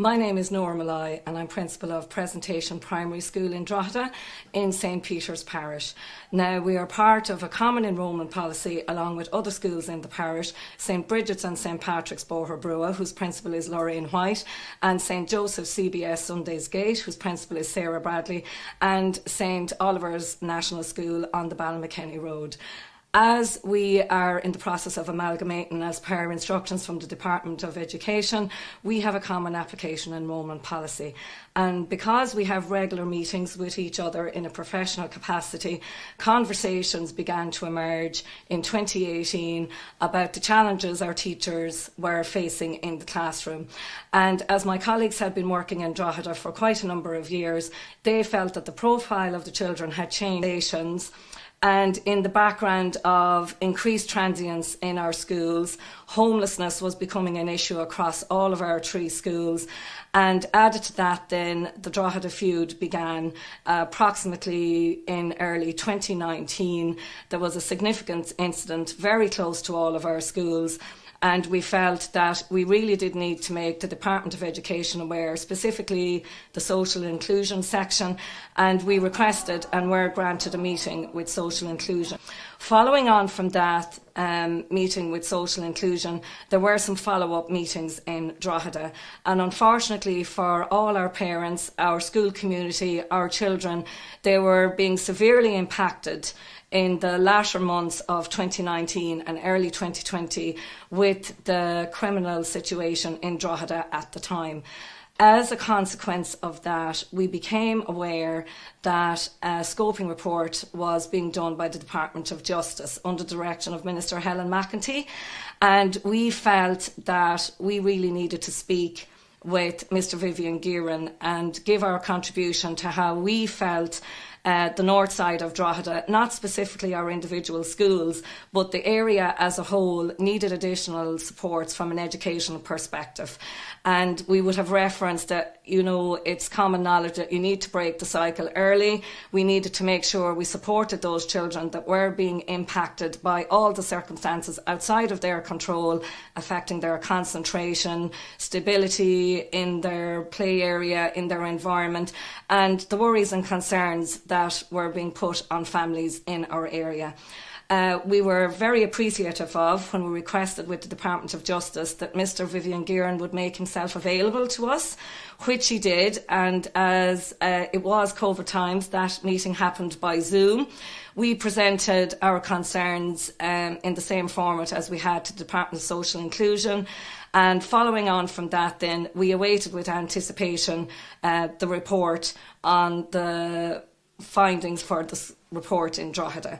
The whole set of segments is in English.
My name is Nora Malloy and I'm Principal of Presentation Primary School in Drogheda in St Peter's Parish. Now, we are part of a common enrolment policy along with other schools in the parish, St Bridget's and St Patrick's Boher, whose principal is Lorraine White, and St Joseph's CBS Sunday's Gate, whose principal is Sarah Bradley, and St Oliver's National School on the Ballymckenny Road. As we are in the process of amalgamating as per instructions from the Department of Education, we have a common application enrolment policy. And because we have regular meetings with each other in a professional capacity, conversations began to emerge in 2018 about the challenges our teachers were facing in the classroom. And as my colleagues had been working in Drogheda for quite a number of years, they felt that the profile of the children had changed. And in the background of increased transience in our schools, homelessness was becoming an issue across all of our 3 schools. And added to that then, the Drogheda feud began approximately in early 2019. There was a significant incident very close to all of our schools. And we felt that we really did need to make the Department of Education aware, specifically the social inclusion section, and we requested and were granted a meeting with social inclusion. Following on from that meeting with social inclusion, there were some follow-up meetings in Drogheda, and unfortunately for all our parents, our school community, our children, they were being severely impacted in the latter months of 2019 and early 2020 with the criminal situation in Drogheda at the time. As a consequence of that, we became aware that a scoping report was being done by the Department of Justice under the direction of Minister Helen McEntee, and we felt that we really needed to speak with Mr Vivian Gearan and give our contribution to how we felt the north side of Drogheda, not specifically our individual schools, but the area as a whole needed additional supports from an educational perspective. And we would have referenced that, it's common knowledge that you need to break the cycle early. We needed to make sure we supported those children that were being impacted by all the circumstances outside of their control, affecting their concentration, stability in their play area, in their environment, and the worries and concerns that were being put on families in our area. We were very appreciative of when we requested with the Department of Justice that Mr Vivian Gearan would make himself available to us, which he did, and as it was COVID times, that meeting happened by Zoom. We presented our concerns in the same format as we had to the Department of Social Inclusion, and following on from that then, we awaited with anticipation the report on the findings for this report in Drogheda.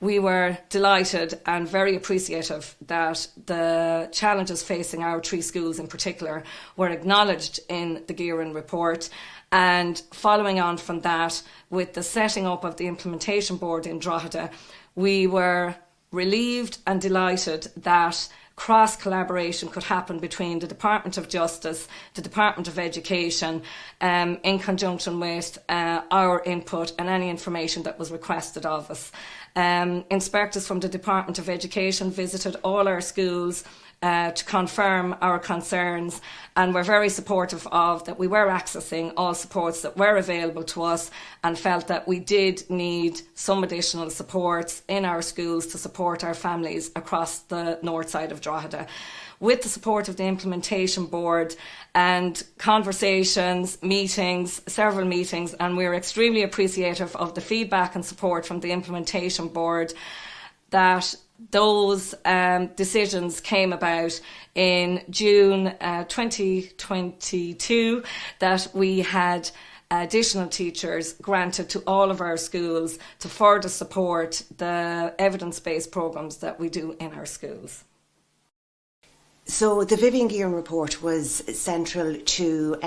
We were delighted and very appreciative that the challenges facing our 3 schools in particular were acknowledged in the Gearan report. And following on from that, with the setting up of the Implementation Board in Drogheda, we were relieved and delighted that cross-collaboration could happen between the Department of Justice, the Department of Education, in conjunction with our input and any information that was requested of us. Inspectors from the Department of Education visited all our schools to confirm our concerns, and were very supportive of that we were accessing all supports that were available to us, and felt that we did need some additional supports in our schools to support our families across the north side of Drogheda. With the support of the Implementation Board and conversations, meetings, several meetings, and we're extremely appreciative of the feedback and support from the Implementation Board, that those decisions came about in June 2022, that we had additional teachers granted to all of our schools to further support the evidence-based programmes that we do in our schools. So the Vivian Gearan report was central to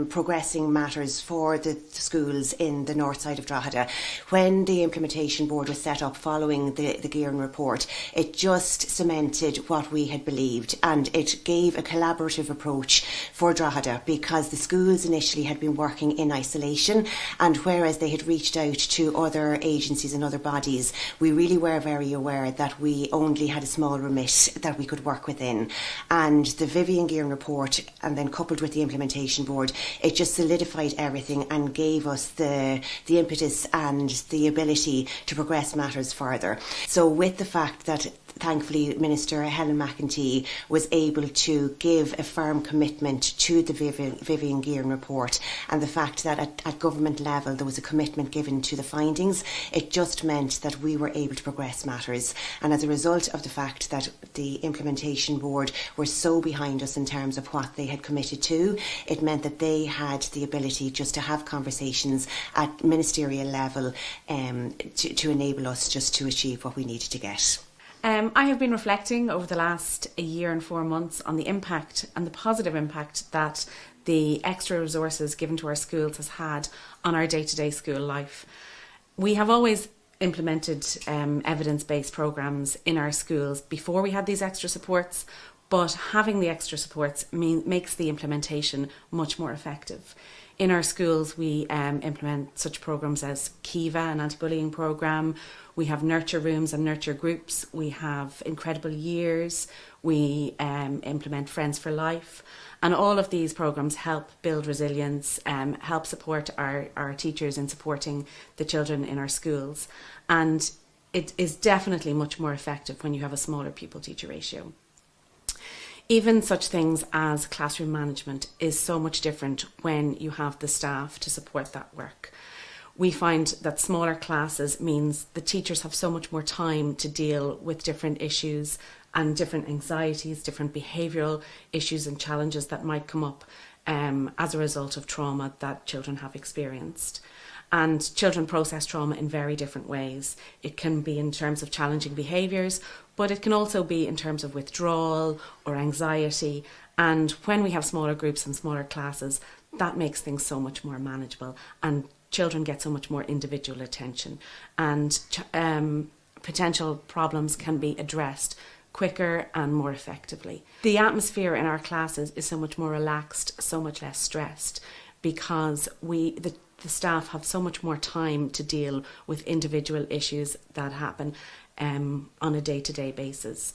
progressing matters for the schools in the north side of Drogheda. When the Implementation Board was set up following the Gearan report, it just cemented what we had believed, and it gave a collaborative approach for Drogheda, because the schools initially had been working in isolation, and whereas they had reached out to other agencies and other bodies, we really were very aware that we only had a small remit that we could work within. And the Vivian Gearin report, and then coupled with the implementation board, it just solidified everything and gave us the impetus and the ability to progress matters further. So with the fact that thankfully Minister Helen McEntee was able to give a firm commitment to the Vivian Gearin report, and the fact that at government level there was a commitment given to the findings, it just meant that we were able to progress matters. And as a result of the fact that the implementation board were so behind us in terms of what they had committed to, it meant that they had the ability just to have conversations at ministerial level to enable us just to achieve what we needed to get. I have been reflecting over the last year and 4 months on the impact and the positive impact that the extra resources given to our schools has had on our day-to-day school life. We have always implemented evidence-based programmes in our schools before we had these extra supports, but having the extra supports makes the implementation much more effective. In our schools, we implement such programmes as Kiva, an anti-bullying programme. We have nurture rooms and nurture groups. We have Incredible Years. We implement Friends for Life. And all of these programmes help build resilience, help support our teachers in supporting the children in our schools. And it is definitely much more effective when you have a smaller pupil-teacher ratio. Even such things as classroom management is so much different when you have the staff to support that work. We find that smaller classes means the teachers have so much more time to deal with different issues and different anxieties, different behavioural issues and challenges that might come up as a result of trauma that children have experienced. And children process trauma in very different ways. It can be in terms of challenging behaviours, but it can also be in terms of withdrawal or anxiety. And when we have smaller groups and smaller classes, that makes things so much more manageable, and children get so much more individual attention, and potential problems can be addressed quicker and more effectively. The atmosphere in our classes is so much more relaxed, so much less stressed, because the staff have so much more time to deal with individual issues that happen on a day-to-day basis.